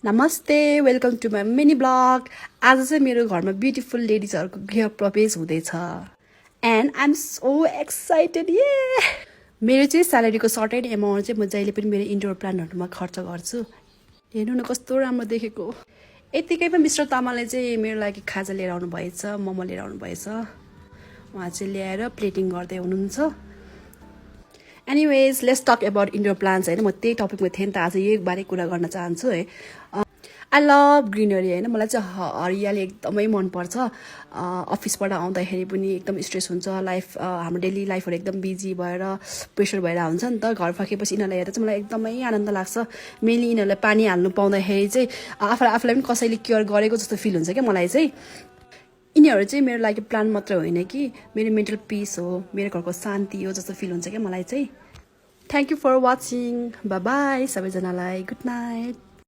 नमस्ते welcome to my mini blog. आज चाहिँ मेरो घरमा ब्युटिफुल लेडिजहरूको गृह प्रवेश हुँदैछ and I am so excited. ये मेरो चाहिँ स्यालेरीको सर्टेन एमाउन्ट चाहिँ म जहिले पनि मेरो इन्डोर प्लान्टहरूमा खर्च गर्छु। हेर्नु न कस्तो राम्रो देखेको। यतिकैमा मिस्टर तामाङले चाहिँ मेरो लागि खाजा लिएर आउनु भएछ, मोमो लिएर आउनु भएछ। उहाँ चाहिँ ल्याएर प्लेटिङ गर्दै हुनुहुन्छ। Anyways let's talk about indoor plants होइन। म त्यही टपिकमा थिएँ नि त, आज यही बारे कुरा गर्न चाहन्छु है। आई लभ ग्रिनरी होइन। मलाई चाहिँ हरियाली एकदमै मनपर्छ। अफिसबाट आउँदाखेरि पनि एकदम स्ट्रेस हुन्छ, लाइफ हाम्रो डेली लाइफहरू एकदम बिजी भएर प्रेसर भएर हुन्छ नि त। घर फर्केपछि यिनीहरूलाई हेर्दा चाहिँ मलाई एकदमै आनन्द लाग्छ। मेनली यिनीहरूलाई पानी हाल्नु पाउँदाखेरि चाहिँ आफूलाई पनि कसैले केयर गरेको जस्तो फिल हुन्छ क्या मलाई चाहिँ। यिनीहरू चाहिँ मेरो लागि प्लान मात्र होइन कि मेरो मेन्टल पिस हो, मेरो घरको शान्ति हो जस्तो फिल हुन्छ क्या मलाई चाहिँ। Thank you for watching. Bye bye सबैजनालाई, गुड नाइट।